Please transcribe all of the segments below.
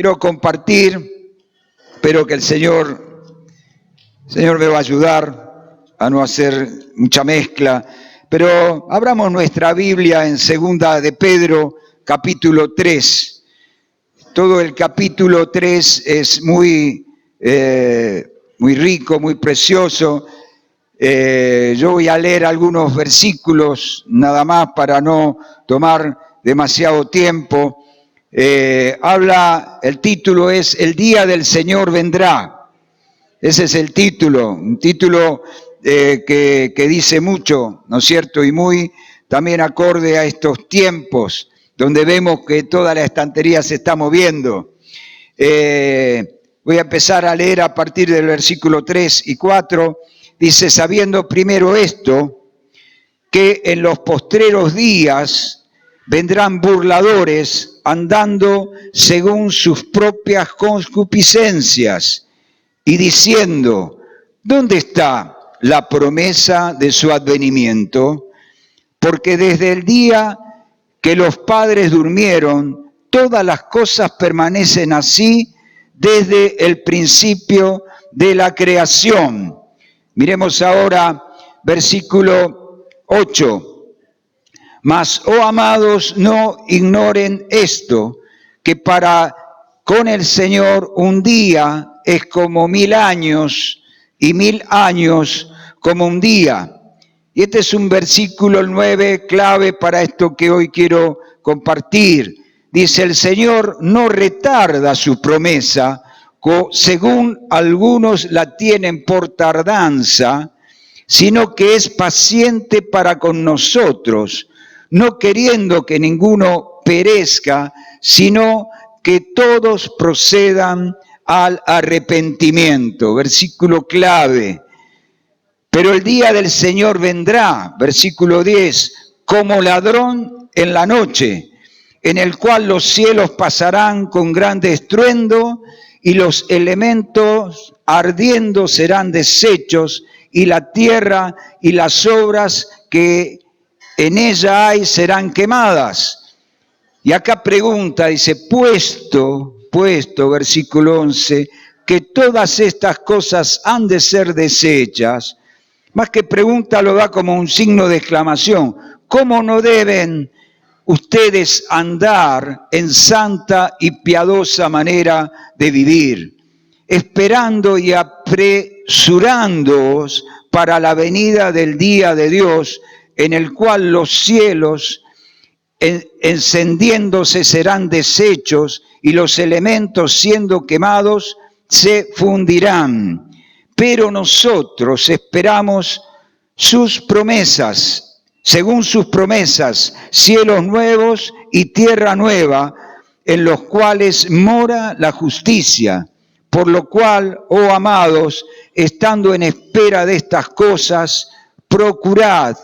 quiero compartir, espero que el Señor me va a ayudar a no hacer mucha mezcla, pero abramos nuestra Biblia en 2 de Pedro, capítulo 3. Todo el capítulo 3 es muy rico, muy precioso. Yo voy a leer algunos versículos nada más para no tomar demasiado tiempo. El título es El día del Señor vendrá. Ese es el título, un título que dice mucho, ¿no es cierto? Y muy también acorde a estos tiempos donde vemos que toda la estantería se está moviendo. Voy a empezar a leer a partir del versículo 3 y 4. Dice, sabiendo primero esto, que en los postreros días vendrán burladores andando según sus propias concupiscencias y diciendo, ¿dónde está la promesa de su advenimiento? Porque desde el día que los padres durmieron, todas las cosas permanecen así desde el principio de la creación. Miremos ahora versículo 8. Mas, oh amados, no ignoren esto, que para con el Señor un día es como 1000 años, y 1000 años como un día. Y este es un versículo 9 clave para esto que hoy quiero compartir. Dice, el Señor no retarda su promesa, según algunos la tienen por tardanza, sino que es paciente para con nosotros, no queriendo que ninguno perezca, sino que todos procedan al arrepentimiento. Versículo clave. Pero el día del Señor vendrá, versículo 10, como ladrón en la noche, en el cual los cielos pasarán con grande estruendo y los elementos ardiendo serán deshechos y la tierra y las obras que en ella hay serán quemadas. Y acá pregunta, dice, puesto, versículo 11, que todas estas cosas han de ser deshechas, más que pregunta lo da como un signo de exclamación. ¿Cómo no deben ustedes andar en santa y piadosa manera de vivir, esperando y apresurándoos para la venida del día de Dios, en el cual los cielos encendiéndose serán deshechos y los elementos siendo quemados se fundirán? Pero nosotros esperamos sus promesas, según sus promesas, cielos nuevos y tierra nueva, en los cuales mora la justicia. Por lo cual, oh amados, estando en espera de estas cosas, procurad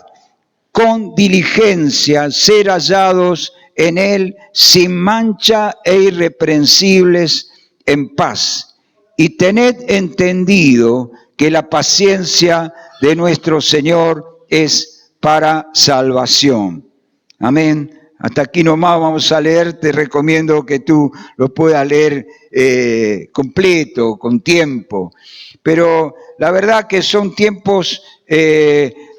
con diligencia ser hallados en él sin mancha e irreprensibles en paz. Y tened entendido que la paciencia de nuestro Señor es para salvación. Amén. Hasta aquí nomás vamos a leer. Te recomiendo que tú lo puedas leer completo, con tiempo. Pero la verdad que son tiempos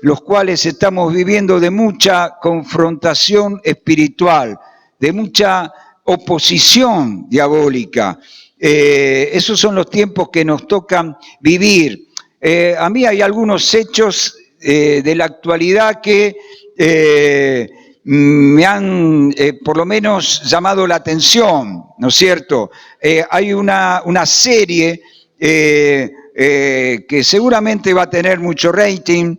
los cuales estamos viviendo de mucha confrontación espiritual, de mucha oposición diabólica. Esos son los tiempos que nos tocan vivir. A mí hay algunos hechos de la actualidad que me han por lo menos llamado la atención, ¿no es cierto? Hay una serie que seguramente va a tener mucho rating,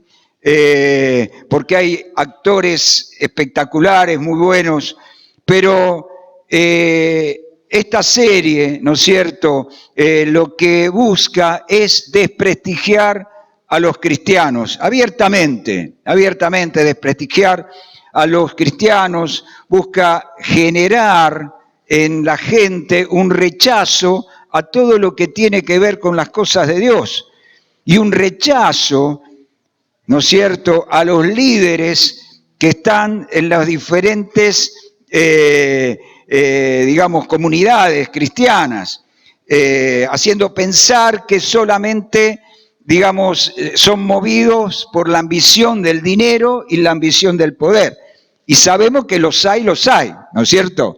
porque hay actores espectaculares, muy buenos, pero esta serie, ¿no es cierto?, lo que busca es desprestigiar a los cristianos, abiertamente desprestigiar a los cristianos, busca generar en la gente un rechazo a todo lo que tiene que ver con las cosas de Dios y un rechazo, ¿no es cierto?, a los líderes que están en los diferentes digamos, comunidades cristianas, haciendo pensar que solamente, digamos, son movidos por la ambición del dinero y la ambición del poder. Y sabemos que los hay, ¿no es cierto?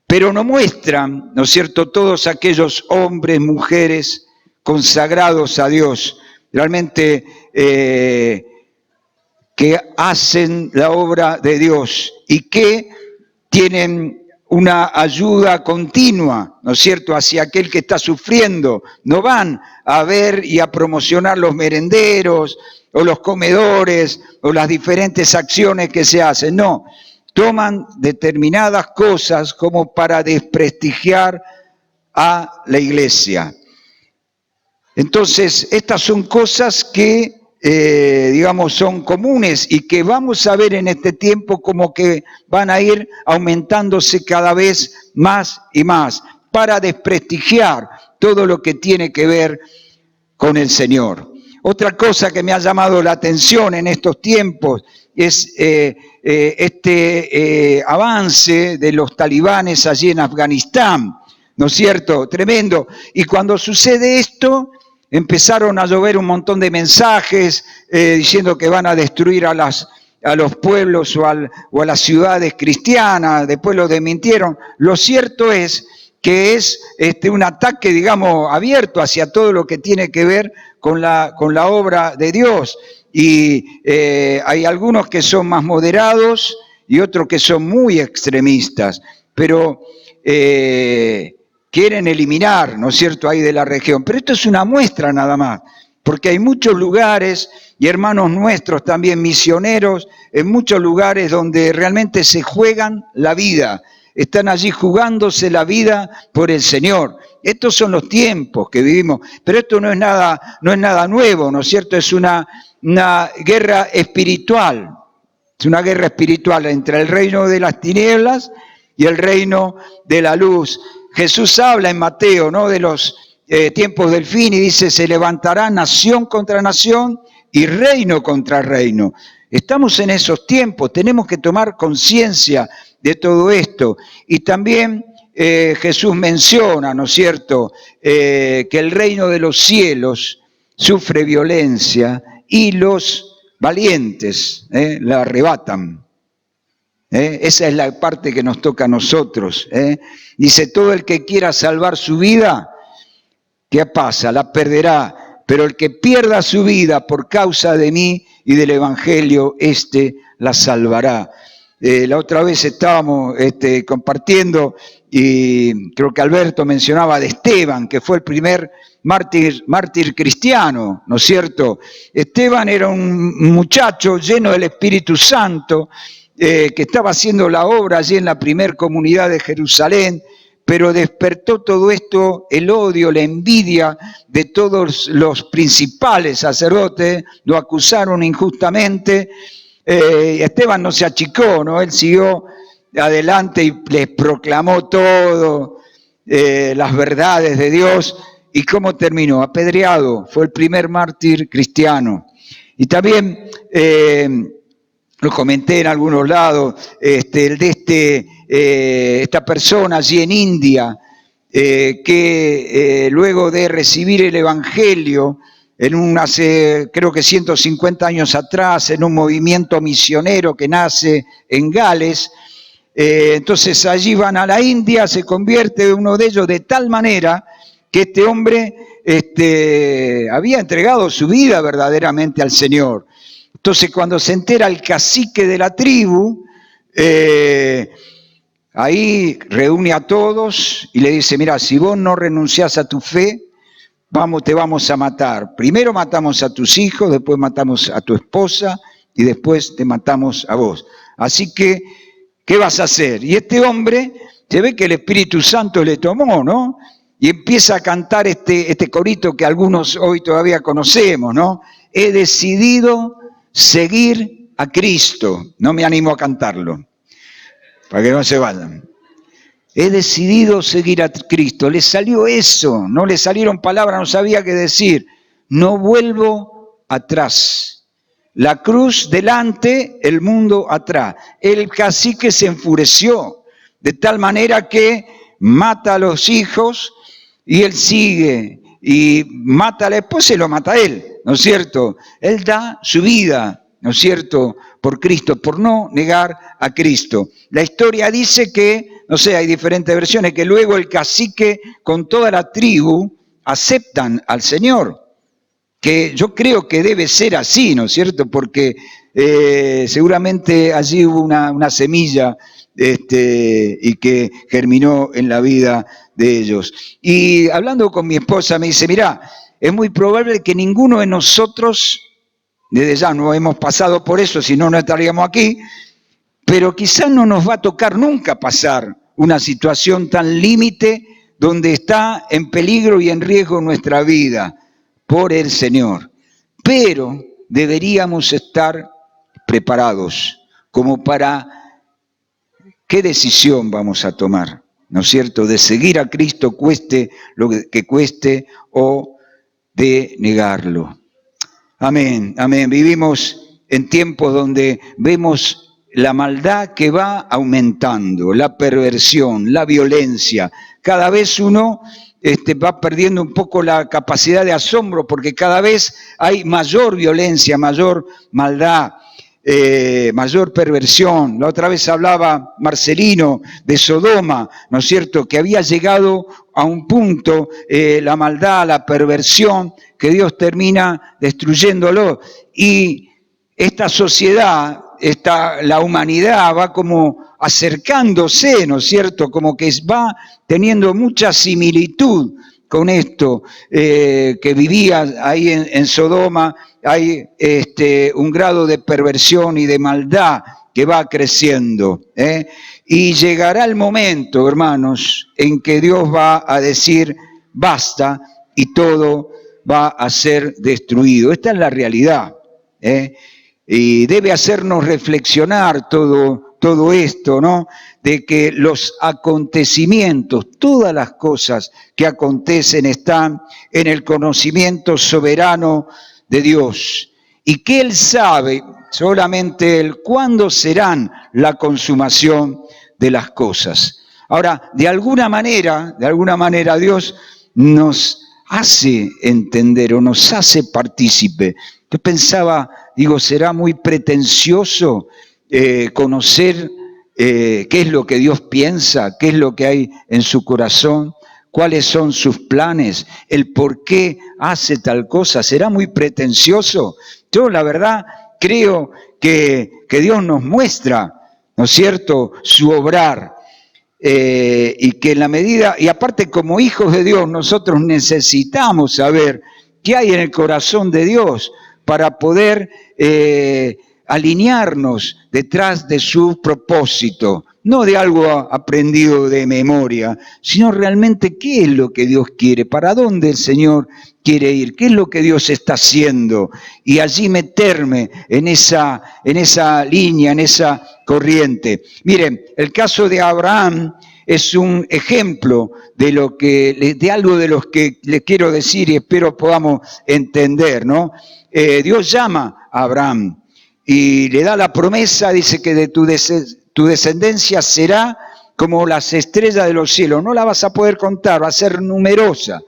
Pero no muestran, ¿no es cierto?, todos aquellos hombres, mujeres consagrados a Dios, realmente que hacen la obra de Dios y que tienen una ayuda continua, ¿no es cierto?, hacia aquel que está sufriendo. No van a ver y a promocionar los merenderos o los comedores o las diferentes acciones que se hacen, no. Toman determinadas cosas como para desprestigiar a la iglesia. Entonces, estas son cosas que, digamos, son comunes y que vamos a ver en este tiempo como que van a ir aumentándose cada vez más y más para desprestigiar todo lo que tiene que ver con el Señor. Otra cosa que me ha llamado la atención en estos tiempos es este avance de los talibanes allí en Afganistán, ¿no es cierto? Tremendo. Y cuando sucede esto, empezaron a llover un montón de mensajes diciendo que van a destruir a los pueblos o a las ciudades cristianas, después lo desmintieron. Lo cierto es que es un ataque, digamos, abierto hacia todo lo que tiene que ver con la obra de Dios. Y hay algunos que son más moderados y otros que son muy extremistas, pero quieren eliminar, ¿no es cierto?, ahí de la región. Pero esto es una muestra nada más, porque hay muchos lugares, y hermanos nuestros también misioneros, en muchos lugares donde realmente se juegan la vida, están allí jugándose la vida por el Señor. Estos son los tiempos que vivimos, pero esto no es nada nuevo, ¿no es cierto? Es una guerra espiritual, es una guerra espiritual entre el reino de las tinieblas y el reino de la luz. Jesús habla en Mateo, ¿no?, de los tiempos del fin y dice, se levantará nación contra nación y reino contra reino. Estamos en esos tiempos, tenemos que tomar conciencia de todo esto. Y también Jesús menciona, ¿no es cierto?, que el reino de los cielos sufre violencia y los valientes la arrebatan. Esa es la parte que nos toca a nosotros. Dice, todo el que quiera salvar su vida, ¿qué pasa? La perderá, pero el que pierda su vida por causa de mí y del Evangelio, la salvará. La otra vez estábamos compartiendo y creo que Alberto mencionaba de Esteban, que fue el primer mártir cristiano, ¿no es cierto? Esteban era un muchacho lleno del Espíritu Santo, que estaba haciendo la obra allí en la primer comunidad de Jerusalén, pero despertó todo esto, el odio, la envidia de todos los principales sacerdotes, lo acusaron injustamente. Esteban no se achicó, ¿no? Él siguió adelante y les proclamó todo, las verdades de Dios. ¿Y cómo terminó? Apedreado, fue el primer mártir cristiano. Y también lo comenté en algunos lados, el de esta persona allí en India, que luego de recibir el Evangelio, hace creo que 150 años atrás, en un movimiento misionero que nace en Gales, entonces allí van a la India, se convierte uno de ellos de tal manera que este hombre había entregado su vida verdaderamente al Señor. Entonces cuando se entera el cacique de la tribu, ahí reúne a todos y le dice, mira, si vos no renunciás a tu fe, te vamos a matar. Primero matamos a tus hijos, después matamos a tu esposa y después te matamos a vos. Así que, ¿qué vas a hacer? Y este hombre, se ve que el Espíritu Santo le tomó, ¿no? Y empieza a cantar este corito que algunos hoy todavía conocemos, ¿no? He decidido seguir a Cristo. No me animo a cantarlo, para que no se vayan. He decidido seguir a Cristo. Le salió eso, no le salieron palabras, no sabía qué decir. No vuelvo atrás. La cruz delante, el mundo atrás. El cacique se enfureció, de tal manera que mata a los hijos y él sigue, y mata a la esposa y lo mata a él, ¿no es cierto? Él da su vida, ¿no es cierto?, por Cristo, por no negar a Cristo. La historia dice que, no sé, hay diferentes versiones, que luego el cacique con toda la tribu aceptan al Señor, que yo creo que debe ser así, ¿no es cierto?, porque seguramente allí hubo una semilla y que germinó en la vida de ellos. Y hablando con mi esposa me dice, mirá, es muy probable que ninguno de nosotros, desde ya no hemos pasado por eso, si no, no estaríamos aquí, pero quizás no nos va a tocar nunca pasar una situación tan límite donde está en peligro y en riesgo nuestra vida por el Señor. Pero deberíamos estar preparados como para qué decisión vamos a tomar, ¿no es cierto?, de seguir a Cristo cueste lo que cueste o de negarlo. Amén, amén. Vivimos en tiempos donde vemos la maldad que va aumentando, la perversión, la violencia. Cada vez uno va perdiendo un poco la capacidad de asombro porque cada vez hay mayor violencia, mayor maldad, mayor perversión. La otra vez hablaba Marcelino de Sodoma, ¿no es cierto?, que había llegado a un punto la maldad, la perversión, que Dios termina destruyéndolo. Y esta sociedad, la humanidad va como acercándose, ¿no es cierto?, como que va teniendo mucha similitud con esto que vivía ahí en Sodoma. Hay un grado de perversión y de maldad que va creciendo. Y llegará el momento, hermanos, en que Dios va a decir basta y todo va a ser destruido. Esta es la realidad. Y debe hacernos reflexionar todo esto, ¿no? De que los acontecimientos, todas las cosas que acontecen están en el conocimiento soberano de Dios y que Él sabe, solamente Él, cuándo serán la consumación de las cosas. Ahora, de alguna manera Dios nos hace entender o nos hace partícipe. Yo pensaba, será muy pretencioso conocer qué es lo que Dios piensa, qué es lo que hay en su corazón, cuáles son sus planes, el por qué hace tal cosa. ¿Será muy pretencioso? Yo, la verdad, creo que Dios nos muestra, ¿no es cierto?, su obrar. Y que en la medida, y aparte como hijos de Dios, nosotros necesitamos saber qué hay en el corazón de Dios para poder alinearnos detrás de su propósito, no de algo aprendido de memoria, sino realmente qué es lo que Dios quiere, para dónde el Señor quiere ir, qué es lo que Dios está haciendo, y allí meterme en esa línea, en esa corriente. Miren, el caso de Abraham es un ejemplo de algo de lo que les quiero decir y espero podamos entender, ¿no? Dios llama a Abraham y le da la promesa, dice que de tu descendencia será como las estrellas de los cielos, no la vas a poder contar, va a ser numerosa,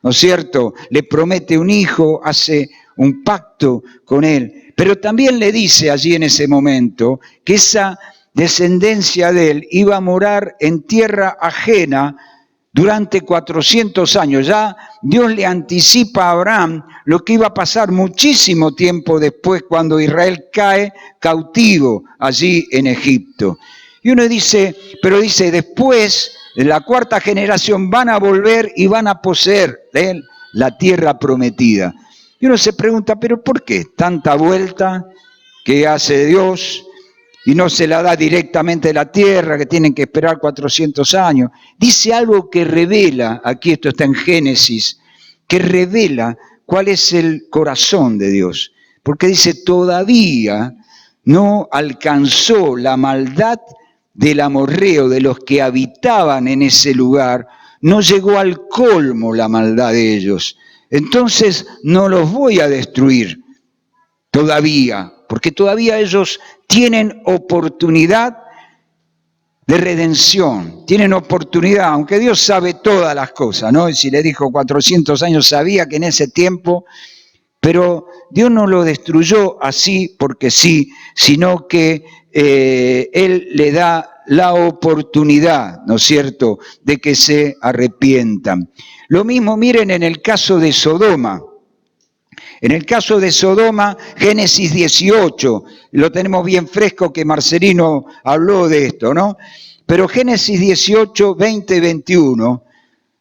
¿no es cierto? Le promete un hijo, hace un pacto con él, pero también le dice allí en ese momento que esa descendencia de él iba a morar en tierra ajena durante 400 años. Ya Dios le anticipa a Abraham lo que iba a pasar muchísimo tiempo después cuando Israel cae cautivo allí en Egipto. Y uno dice, después de la cuarta generación van a volver y van a poseer la tierra prometida. Y uno se pregunta, ¿pero por qué tanta vuelta que hace Dios y no se la da directamente la tierra, que tienen que esperar 400 años? Dice algo que revela, aquí esto está en Génesis, que revela cuál es el corazón de Dios. Porque dice, todavía no alcanzó la maldad del amorreo, de los que habitaban en ese lugar, no llegó al colmo la maldad de ellos. Entonces no los voy a destruir. todavía, porque todavía ellos tienen oportunidad de redención, tienen oportunidad, aunque Dios sabe todas las cosas, ¿no? Y si le dijo 400 años, sabía que en ese tiempo, pero Dios no lo destruyó así porque sí, sino que Él le da la oportunidad, ¿no es cierto?, de que se arrepientan. Lo mismo, miren, en el caso de Sodoma. En el caso de Sodoma, Génesis 18, lo tenemos bien fresco que Marcelino habló de esto, ¿no? Pero Génesis 18, 20 y 21,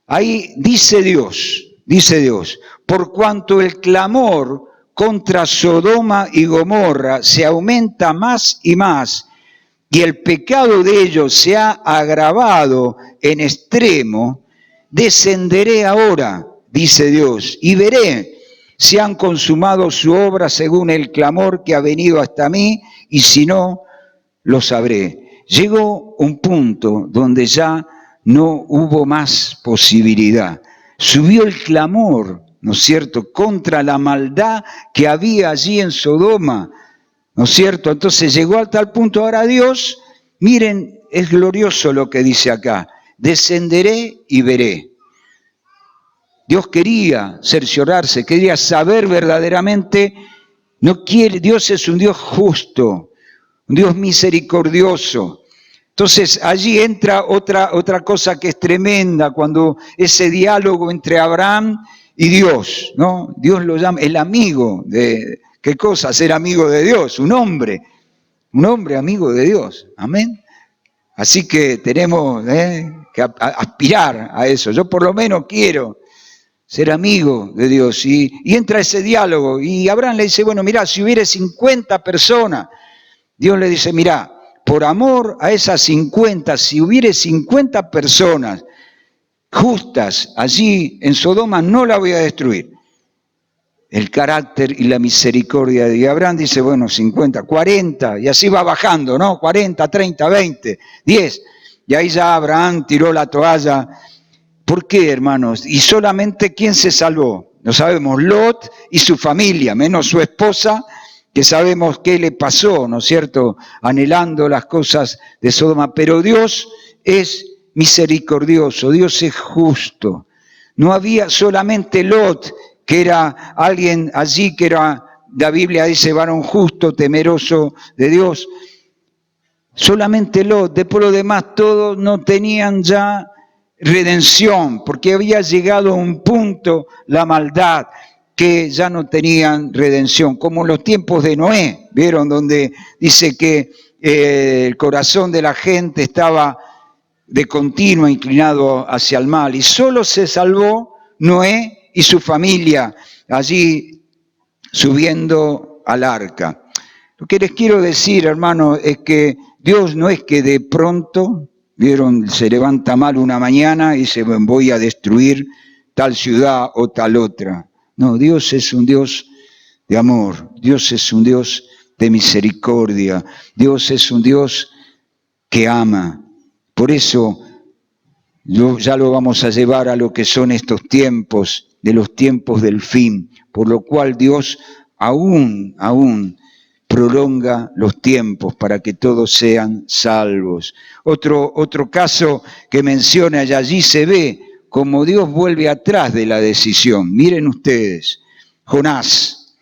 ahí dice Dios, por cuanto el clamor contra Sodoma y Gomorra se aumenta más y más, y el pecado de ellos se ha agravado en extremo, descenderé ahora, dice Dios, y veré si han consumado su obra según el clamor que ha venido hasta mí, y si no, lo sabré. Llegó un punto donde ya no hubo más posibilidad. Subió el clamor, ¿no es cierto?, contra la maldad que había allí en Sodoma, ¿no es cierto? Entonces llegó a tal punto ahora Dios, miren, es glorioso lo que dice acá, descenderé y veré. Dios quería cerciorarse, quería saber verdaderamente, no quiere, Dios es un Dios justo, un Dios misericordioso. Entonces allí entra otra cosa que es tremenda, cuando ese diálogo entre Abraham y Dios, ¿no? Dios lo llama el amigo de, ¿qué cosa? Ser amigo de Dios, un hombre amigo de Dios, amén. Así que tenemos que aspirar a eso, yo por lo menos quiero ser amigo de Dios. Y entra ese diálogo y Abraham le dice, bueno, mirá, si hubiera 50 personas, Dios le dice, mirá, por amor a esas 50, si hubiere 50 personas justas allí en Sodoma, no la voy a destruir. El carácter y la misericordia de Abraham dice, bueno, 50, 40, y así va bajando, ¿no? 40, 30, 20, 10. Y ahí ya Abraham tiró la toalla. ¿Por qué, hermanos? Y solamente ¿quién se salvó? No sabemos, Lot y su familia, menos su esposa, que sabemos qué le pasó, ¿no es cierto?, anhelando las cosas de Sodoma. Pero Dios es misericordioso, Dios es justo. No había solamente Lot, que era alguien allí que era, la Biblia dice, varón justo, temeroso de Dios. Solamente Lot, después lo demás todos no tenían ya redención, porque había llegado a un punto la maldad que ya no tenían redención, como en los tiempos de Noé, ¿vieron? Donde dice que el corazón de la gente estaba de continuo inclinado hacia el mal, y solo se salvó Noé y su familia allí subiendo al arca. Lo que les quiero decir, hermano, es que Dios no es que de pronto, vieron, se levanta mal una mañana y dice, voy a destruir tal ciudad o tal otra. No, Dios es un Dios de amor, Dios es un Dios de misericordia, Dios es un Dios que ama. Por eso ya lo vamos a llevar a lo que son estos tiempos, de los tiempos del fin, por lo cual Dios aún prolonga los tiempos para que todos sean salvos. Otro caso que menciona, y allí se ve como Dios vuelve atrás de la decisión. Miren ustedes, Jonás.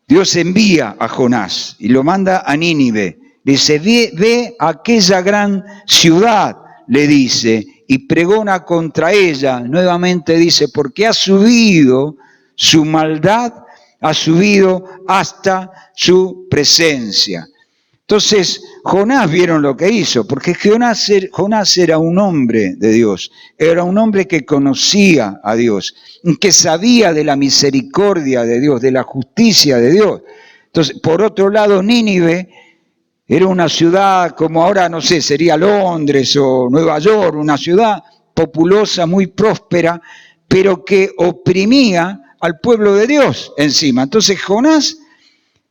Dios envía a Jonás y lo manda a Nínive. Le dice, ve a aquella gran ciudad, le dice, y pregona contra ella. Nuevamente dice, porque ha subido su maldad, ha subido hasta su presencia. Entonces, Jonás, vieron lo que hizo, porque Jonás era un hombre de Dios, era un hombre que conocía a Dios, que sabía de la misericordia de Dios, de la justicia de Dios. Entonces, por otro lado, Nínive era una ciudad como ahora, no sé, sería Londres o Nueva York, una ciudad populosa, muy próspera, pero que oprimía al pueblo de Dios encima. Entonces Jonás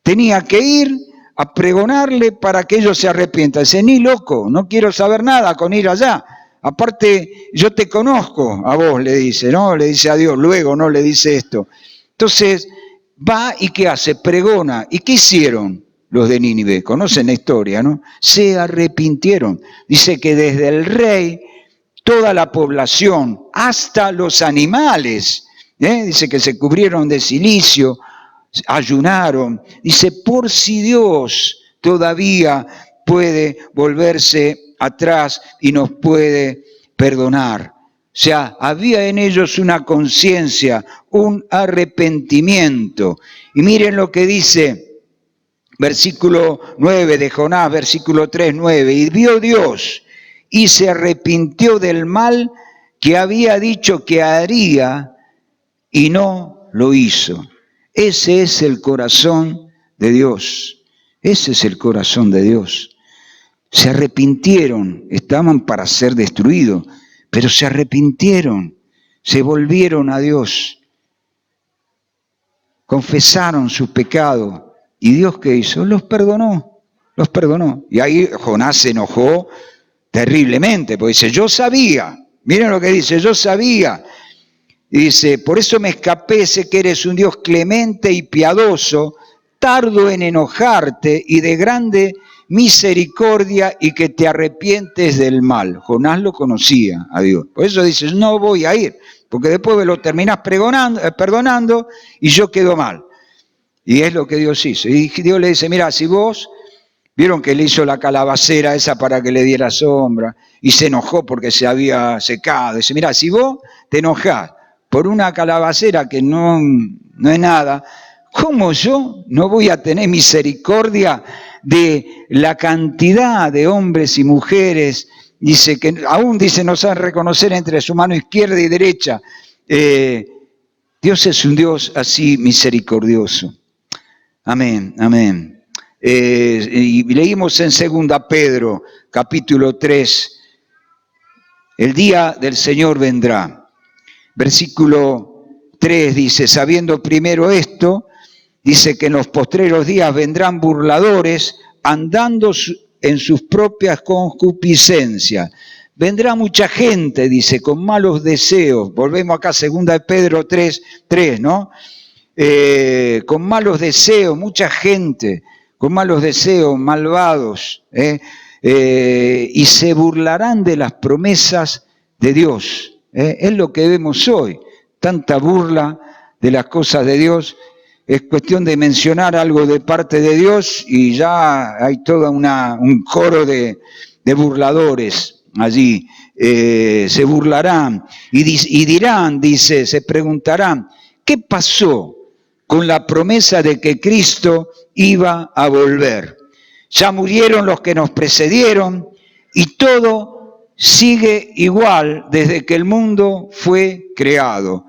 tenía que ir a pregonarle para que ellos se arrepientan. Dice, ni loco, no quiero saber nada con ir allá. Aparte, yo te conozco a vos, le dice, ¿no? Le dice a Dios, luego no le dice esto. Entonces, va y ¿qué hace? Pregona. ¿Y qué hicieron los de Nínive? Conocen la historia, ¿no? Se arrepintieron. Dice que desde el rey, toda la población, hasta los animales, dice que se cubrieron de cilicio, ayunaron. Dice, por si Dios todavía puede volverse atrás y nos puede perdonar. O sea, había en ellos una conciencia, un arrepentimiento. Y miren lo que dice versículo 9 de Jonás, versículo 3, 9. Y vio Dios y se arrepintió del mal que había dicho que haría y no lo hizo. Ese es el corazón de Dios. Ese es el corazón de Dios. Se arrepintieron, estaban para ser destruidos, pero se arrepintieron, se volvieron a Dios, confesaron sus pecados. ¿Y Dios qué hizo? Los perdonó, los perdonó. Y ahí Jonás se enojó terriblemente, porque dice, yo sabía, miren lo que dice, yo sabía. Y dice, por eso me escapé, sé que eres un Dios clemente y piadoso, tardo en enojarte y de grande misericordia y que te arrepientes del mal. Jonás lo conocía a Dios. Por eso dice, no voy a ir, porque después me lo terminás perdonando y yo quedo mal. Y es lo que Dios hizo. Y Dios le dice, mira, si vos, vieron que le hizo la calabacera esa para que le diera sombra, y se enojó porque se había secado. Dice, mira, si vos te enojás por una calabacera que no es nada, ¿cómo yo no voy a tener misericordia de la cantidad de hombres y mujeres? Dice que aún dice, no saben reconocer entre su mano izquierda y derecha. Dios es un Dios así misericordioso. Amén, amén. Y leímos en 2 Pedro, capítulo 3, el día del Señor vendrá. Versículo 3 dice, sabiendo primero esto, dice que en los postreros días vendrán burladores andando en sus propias concupiscencias. Vendrá mucha gente, dice, con malos deseos. Volvemos acá, 2 Pedro 3, ¿no? Con malos deseos, mucha gente, con malos deseos, malvados, y se burlarán de las promesas de Dios. Es lo que vemos hoy, tanta burla de las cosas de Dios. Es cuestión de mencionar algo de parte de Dios y ya hay todo un coro de burladores allí. Se burlarán y dirán, dice, se preguntarán, ¿qué pasó con la promesa de que Cristo iba a volver? Ya murieron los que nos precedieron y todo sigue igual desde que el mundo fue creado.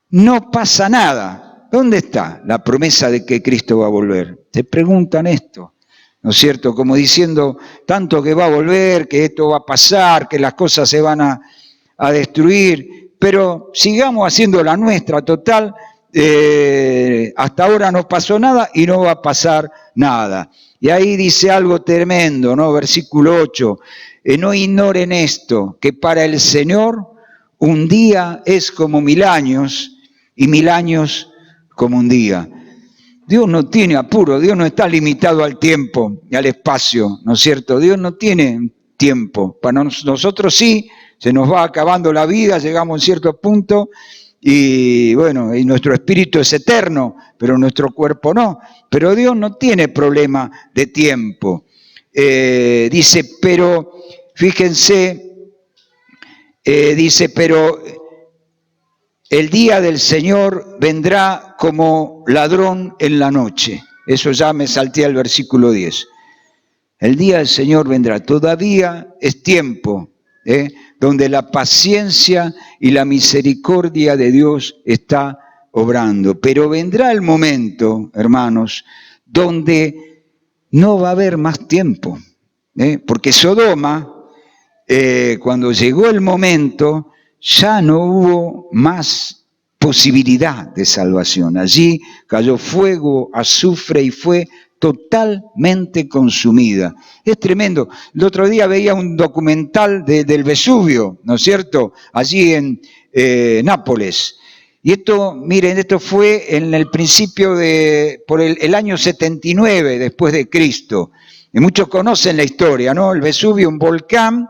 No pasa nada. ¿Dónde está la promesa de que Cristo va a volver? Se preguntan esto, ¿no es cierto? Como diciendo, tanto que va a volver, que esto va a pasar, que las cosas se van a destruir, pero sigamos haciendo la nuestra, total. Hasta ahora no pasó nada y no va a pasar nada. Y ahí dice algo tremendo, ¿no? Versículo 8, no ignoren esto, que para el Señor un día es como 1000 años y 1000 años como un día. Dios no tiene apuro, Dios no está limitado al tiempo y al espacio, ¿no es cierto? Dios no tiene tiempo. Para nosotros sí, se nos va acabando la vida, llegamos a un cierto punto y bueno, y nuestro espíritu es eterno, pero nuestro cuerpo no. Pero Dios no tiene problema de tiempo. Dice, pero, fíjense, dice, pero el día del Señor vendrá como ladrón en la noche. Eso ya me salté al versículo 10. El día del Señor vendrá. Todavía es tiempo, donde la paciencia y la misericordia de Dios está obrando. Pero vendrá el momento, hermanos, donde no va a haber más tiempo. Porque Sodoma, cuando llegó el momento, ya no hubo más posibilidad de salvación. Allí cayó fuego, azufre y fue totalmente consumida. Es tremendo. El otro día veía un documental del Vesubio, ¿no es cierto? Allí en Nápoles. Y esto, miren, esto fue en el principio por el año 79 después de Cristo. Y muchos conocen la historia, ¿no? El Vesubio, un volcán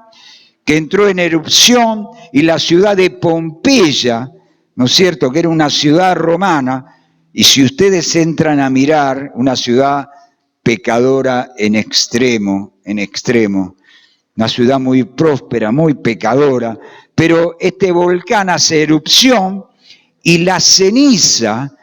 que entró en erupción, y la ciudad de Pompeya, ¿no es cierto?, que era una ciudad romana, y si ustedes entran a mirar, una ciudad pecadora en extremo, una ciudad muy próspera, muy pecadora, pero este volcán hace erupción y la ceniza,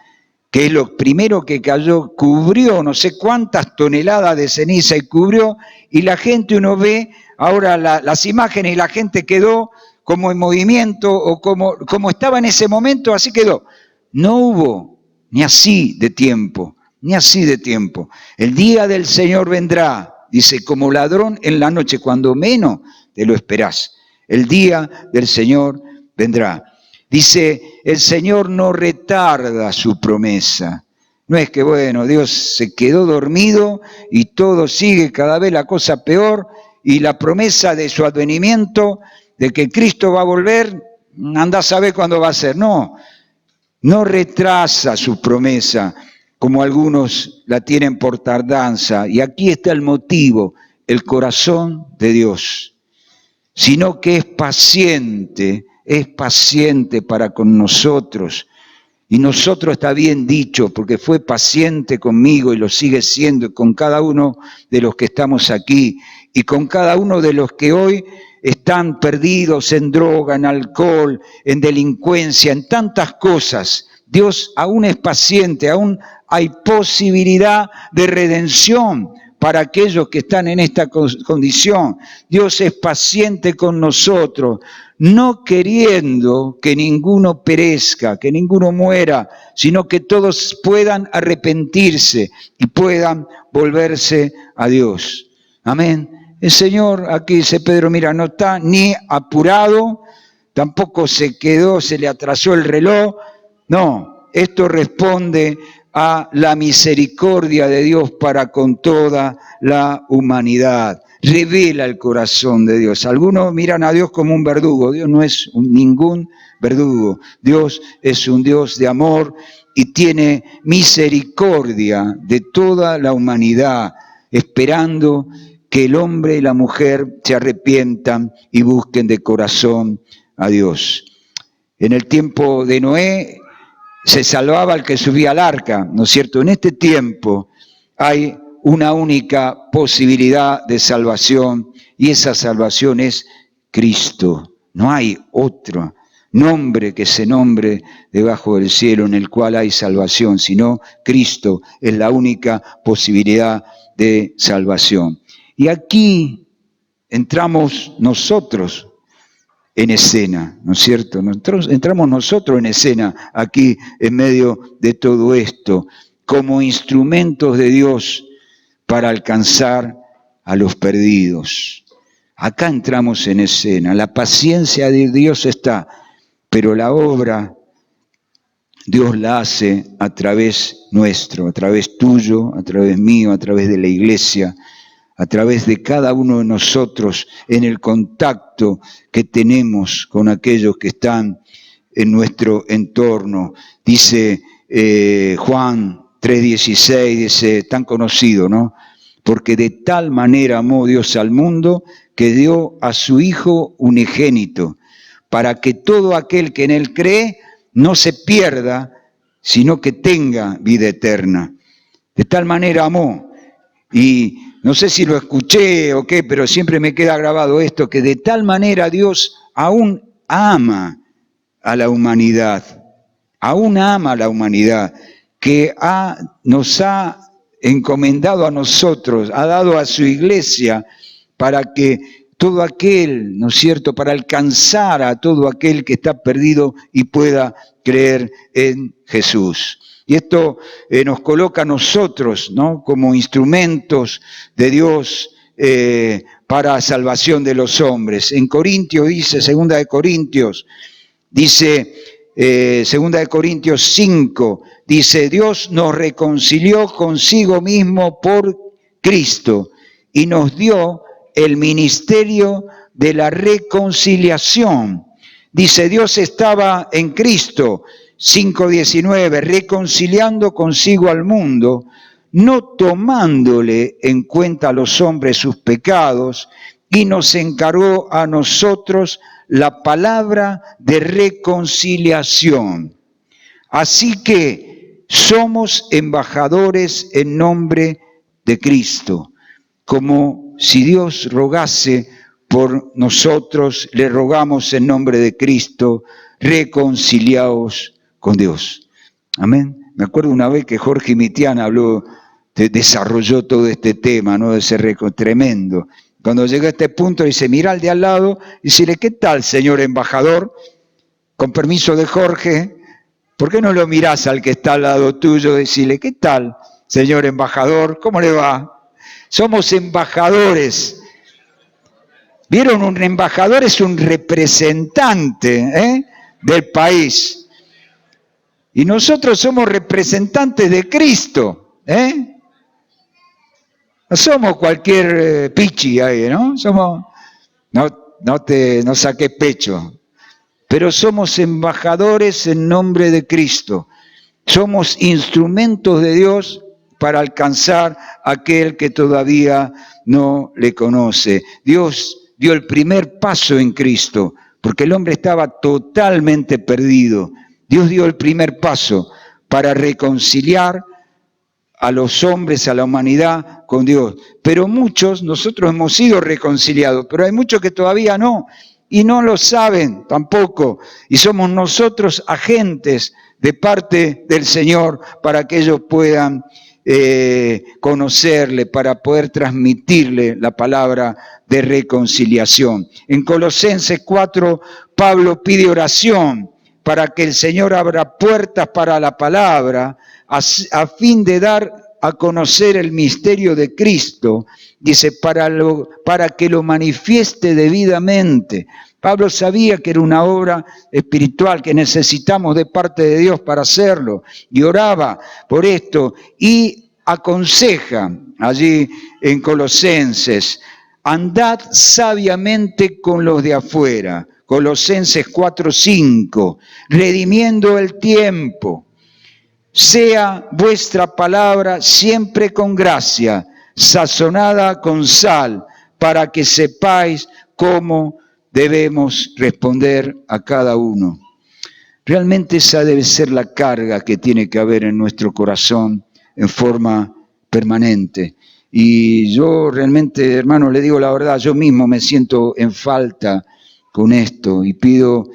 que es lo primero que cayó, cubrió no sé cuántas toneladas de ceniza y cubrió, y la gente, uno ve ahora las imágenes y la gente quedó como en movimiento o como estaba en ese momento, así quedó. No hubo ni así de tiempo, ni así de tiempo. El día del Señor vendrá, dice, como ladrón en la noche, cuando menos te lo esperás. El día del Señor vendrá. Dice, el Señor no retarda su promesa. No es que, bueno, Dios se quedó dormido y todo sigue cada vez la cosa peor, y la promesa de su advenimiento, de que Cristo va a volver, andá a saber cuándo va a ser. No retrasa su promesa, como algunos la tienen por tardanza. Y aquí está el motivo, el corazón de Dios. Sino que es paciente para con nosotros. Y nosotros, está bien dicho, porque fue paciente conmigo y lo sigue siendo con cada uno de los que estamos aquí y con cada uno de los que hoy están perdidos en droga, en alcohol, en delincuencia, en tantas cosas. Dios aún es paciente, aún hay posibilidad de redención para aquellos que están en esta condición. Dios es paciente con nosotros, no queriendo que ninguno perezca, que ninguno muera, sino que todos puedan arrepentirse y puedan volverse a Dios. Amén. El Señor, aquí dice Pedro, mira, no está ni apurado, tampoco se le atrasó el reloj. No, esto responde a la misericordia de Dios para con toda la humanidad. Revela el corazón de Dios. Algunos miran a Dios como un verdugo. Dios no es ningún verdugo. Dios es un Dios de amor y tiene misericordia de toda la humanidad, esperando que el hombre y la mujer se arrepientan y busquen de corazón a Dios. En el tiempo de Noé se salvaba el que subía al arca, ¿no es cierto? En este tiempo hay una única posibilidad de salvación, y esa salvación es Cristo. No hay otro nombre que se nombre debajo del cielo en el cual hay salvación, sino Cristo es la única posibilidad de salvación. Y aquí entramos nosotros en escena, ¿no es cierto? Entramos nosotros en escena aquí en medio de todo esto, como instrumentos de Dios para alcanzar a los perdidos. Acá entramos en escena, la paciencia de Dios está, pero la obra Dios la hace a través nuestro, a través tuyo, a través mío, a través de la iglesia, a través de cada uno de nosotros, en el contacto que tenemos con aquellos que están en nuestro entorno. Dice Juan 3:16, dice, tan conocido, ¿no? Porque de tal manera amó Dios al mundo que dio a su Hijo unigénito, para que todo aquel que en Él cree no se pierda, sino que tenga vida eterna. De tal manera amó. Y no sé si lo escuché o qué, pero siempre me queda grabado esto, que de tal manera Dios aún ama a la humanidad, que nos ha encomendado a nosotros, ha dado a su iglesia para que todo aquel, ¿no es cierto?, para alcanzar a todo aquel que está perdido y pueda creer en Jesús. Y esto nos coloca a nosotros, ¿no?, como instrumentos de Dios para salvación de los hombres. En Corintios dice, 2 de Corintios, dice, 2 de Corintios 5, dice, Dios nos reconcilió consigo mismo por Cristo y nos dio el ministerio de la reconciliación. Dice, Dios estaba en Cristo 5:19, reconciliando consigo al mundo, no tomándole en cuenta a los hombres sus pecados, y nos encargó a nosotros la palabra de reconciliación. Así que somos embajadores en nombre de Cristo, como si Dios rogase por nosotros, le rogamos en nombre de Cristo, reconciliaos con Dios. Amén. Me acuerdo una vez que Jorge Mitián desarrolló todo este tema, ¿no? De ese tremendo. Cuando llegó a este punto, dice, mira al de al lado, y decirle, ¿qué tal, señor embajador? Con permiso de Jorge, ¿por qué no lo mirás al que está al lado tuyo? Decirle, ¿qué tal, señor embajador? ¿Cómo le va? Somos embajadores. ¿Vieron? Un embajador es un representante del país. Y nosotros somos representantes de Cristo. No somos cualquier pichi ahí, ¿no? No saques pecho. Pero somos embajadores en nombre de Cristo. Somos instrumentos de Dios para alcanzar a aquel que todavía no le conoce. Dios dio el primer paso en Cristo, porque el hombre estaba totalmente perdido. Dios dio el primer paso para reconciliar a los hombres, a la humanidad con Dios. Pero nosotros hemos sido reconciliados, pero hay muchos que todavía no, y no lo saben tampoco. Y somos nosotros agentes de parte del Señor para que ellos puedan conocerle, para poder transmitirle la palabra de reconciliación. En Colosenses 4, Pablo pide oración para que el Señor abra puertas para la palabra, a fin de dar a conocer el misterio de Cristo, dice, para que lo manifieste debidamente. Pablo sabía que era una obra espiritual que necesitamos de parte de Dios para hacerlo, y oraba por esto, y aconseja allí en Colosenses, andad sabiamente con los de afuera, Colosenses 4:5, redimiendo el tiempo. Sea vuestra palabra siempre con gracia, sazonada con sal, para que sepáis cómo debemos responder a cada uno. Realmente esa debe ser la carga que tiene que haber en nuestro corazón en forma permanente. Y yo realmente, hermano, le digo la verdad, yo mismo me siento en falta con esto y pido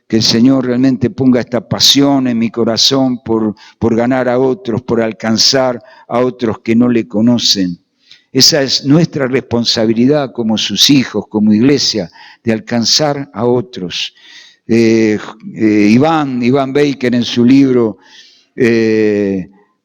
que el Señor realmente ponga esta pasión en mi corazón por ganar a otros, por alcanzar a otros que no le conocen. Esa es nuestra responsabilidad como sus hijos, como iglesia, de alcanzar a otros. Iván Baker en su libro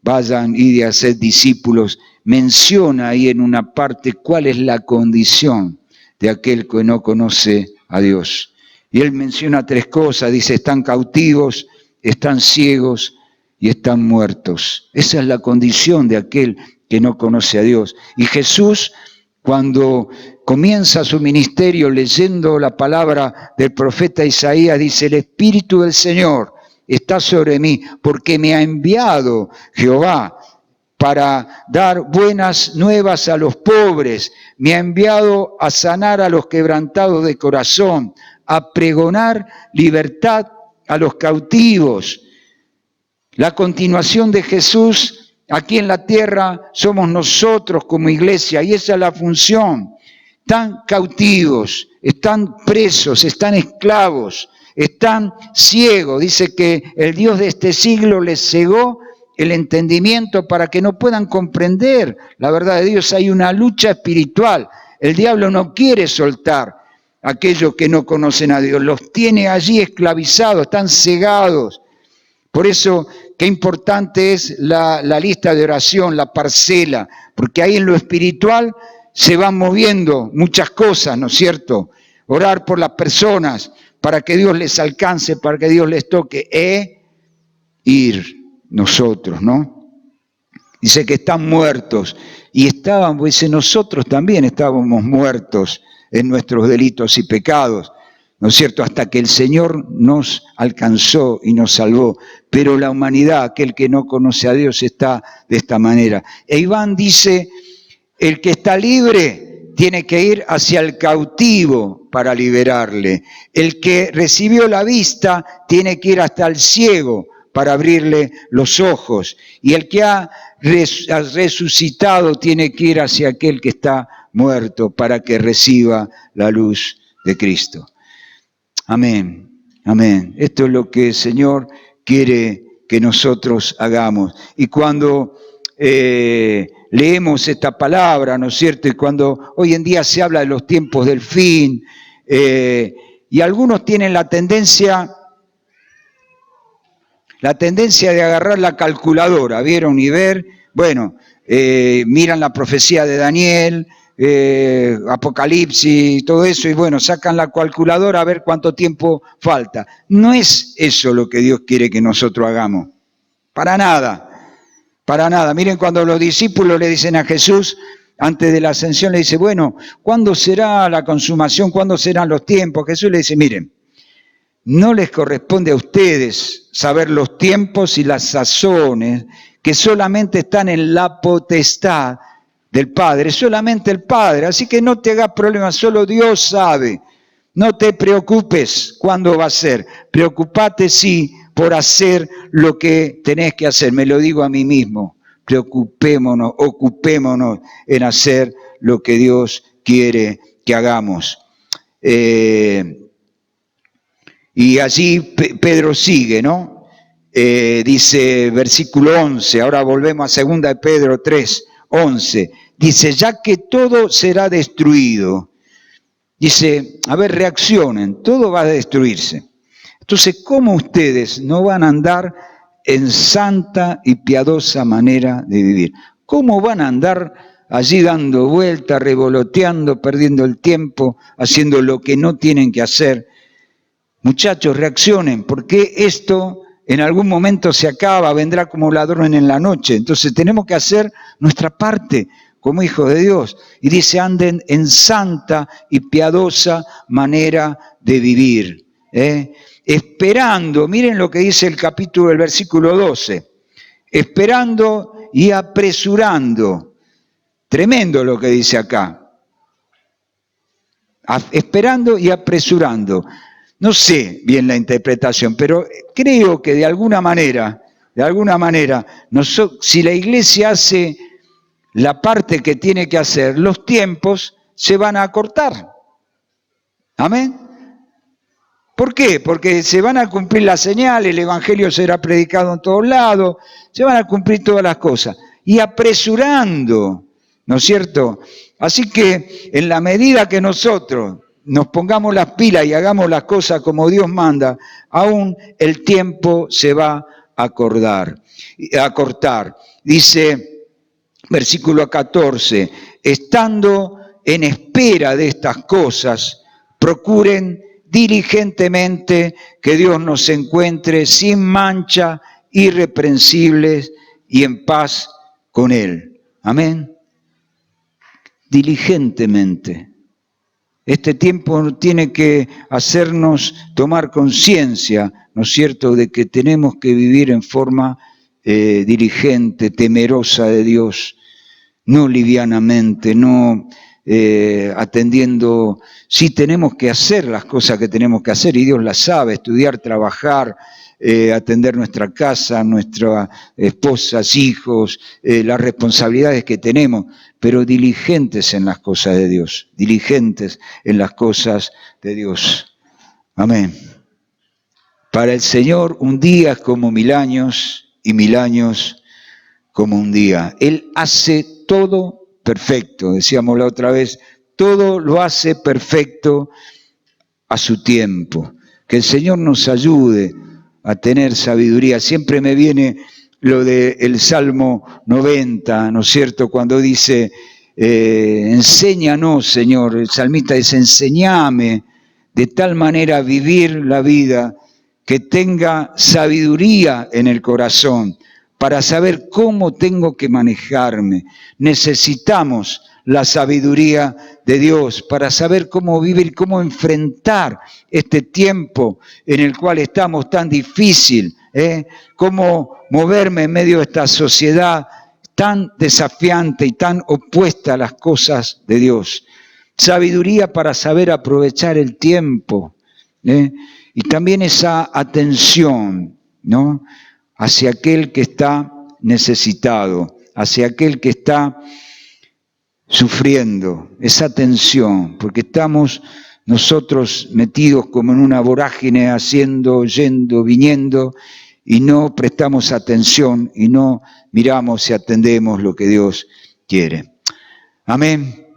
Vayan y de hacer discípulos, menciona ahí en una parte cuál es la condición de aquel que no conoce a Dios. Y él menciona 3 cosas, dice, están cautivos, están ciegos y están muertos. Esa es la condición de aquel que no conoce a Dios. Y Jesús, cuando comienza su ministerio leyendo la palabra del profeta Isaías, dice, el Espíritu del Señor está sobre mí, porque me ha enviado Jehová para dar buenas nuevas a los pobres, me ha enviado a sanar a los quebrantados de corazón, a pregonar libertad a los cautivos. La continuación de Jesús aquí en la tierra somos nosotros como iglesia, y esa es la función. Están cautivos, están presos, están esclavos, están ciegos. Dice que el Dios de este siglo les cegó el entendimiento para que no puedan comprender la verdad de Dios. Hay una lucha espiritual. El diablo no quiere soltar a aquellos que no conocen a Dios. Los tiene allí esclavizados, están cegados. Por eso, qué importante es la lista de oración, la parcela, porque ahí en lo espiritual se van moviendo muchas cosas, ¿no es cierto? Orar por las personas, para que Dios les alcance, para que Dios les toque, ir nosotros, ¿no? Dice que están muertos, y nosotros también estábamos muertos en nuestros delitos y pecados. ¿no es cierto?, hasta que el Señor nos alcanzó y nos salvó. Pero la humanidad, aquel que no conoce a Dios, está de esta manera. E Iván dice, el que está libre tiene que ir hacia el cautivo para liberarle. El que recibió la vista tiene que ir hasta el ciego para abrirle los ojos. Y el que ha resucitado tiene que ir hacia aquel que está muerto para que reciba la luz de Cristo. Amén, amén. Esto es lo que el Señor quiere que nosotros hagamos. Y cuando leemos esta palabra, ¿no es cierto? Y cuando hoy en día se habla de los tiempos del fin, y algunos tienen la tendencia de agarrar la calculadora, ¿vieron? Y ver, bueno, miran la profecía de Daniel, Apocalipsis, todo eso, y bueno, sacan la calculadora a ver cuánto tiempo falta. No es eso lo que Dios quiere que nosotros hagamos. Para nada, para nada. Miren, cuando los discípulos le dicen a Jesús, antes de la ascensión, le dice, bueno, ¿cuándo será la consumación? ¿Cuándo serán los tiempos? Jesús le dice, miren, no les corresponde a ustedes saber los tiempos y las sazones que solamente están en la potestad del Padre, solamente el Padre. Así que no te hagas problemas, solo Dios sabe. No te preocupes cuándo va a ser. Preocupate sí por hacer lo que tenés que hacer. Me lo digo a mí mismo. Preocupémonos, ocupémonos en hacer lo que Dios quiere que hagamos. Y allí Pedro sigue, ¿no? Dice versículo 11, ahora volvemos a 2 de Pedro 3, 11. Dice, ya que todo será destruido. Dice, a ver, reaccionen, todo va a destruirse. Entonces, ¿cómo ustedes no van a andar en santa y piadosa manera de vivir? ¿Cómo van a andar allí dando vueltas, revoloteando, perdiendo el tiempo, haciendo lo que no tienen que hacer? Muchachos, reaccionen, porque esto en algún momento se acaba, vendrá como ladrón en la noche. Entonces tenemos que hacer nuestra parte como hijos de Dios. Y dice, anden en santa y piadosa manera de vivir. Esperando, miren lo que dice el capítulo del versículo 12, esperando y apresurando. Tremendo lo que dice acá. Esperando y apresurando. No sé bien la interpretación, pero creo que de alguna manera, si la iglesia hace la parte que tiene que hacer, los tiempos se van a acortar. ¿Amén? ¿Por qué? Porque se van a cumplir las señales, el evangelio será predicado en todos lados, se van a cumplir todas las cosas. Y apresurando, ¿no es cierto? Así que en la medida que nosotros nos pongamos las pilas y hagamos las cosas como Dios manda, aún el tiempo se va a acortar. Dice, versículo 14, estando en espera de estas cosas, procuren diligentemente que Dios nos encuentre sin mancha, irreprensibles y en paz con Él. Amén. Diligentemente. Este tiempo tiene que hacernos tomar conciencia, ¿no es cierto?, de que tenemos que vivir en forma diligente, temerosa de Dios, no livianamente, no atendiendo. Sí tenemos que hacer las cosas que tenemos que hacer y Dios las sabe, estudiar, trabajar, atender nuestra casa, nuestras esposas, hijos, las responsabilidades que tenemos, pero diligentes en las cosas de Dios, diligentes en las cosas de Dios. Amén. Para el Señor un día es como 1000 años y 1000 años como un día. Él hace todo perfecto, decíamos la otra vez, todo lo hace perfecto a su tiempo. Que el Señor nos ayude a tener sabiduría. Siempre me viene lo del Salmo 90, ¿no es cierto?, cuando dice, enséñanos, Señor, el salmista dice, enséñame de tal manera a vivir la vida que tenga sabiduría en el corazón, para saber cómo tengo que manejarme. Necesitamos la sabiduría de Dios, para saber cómo vivir, cómo enfrentar este tiempo en el cual estamos tan difícil, cómo moverme en medio de esta sociedad tan desafiante y tan opuesta a las cosas de Dios. Sabiduría para saber aprovechar el tiempo, y también esa atención, ¿no?, hacia aquel que está necesitado, hacia aquel que está sufriendo, esa tensión, porque estamos nosotros metidos como en una vorágine, haciendo, yendo, viniendo, y no prestamos atención y no miramos y atendemos lo que Dios quiere. Amén.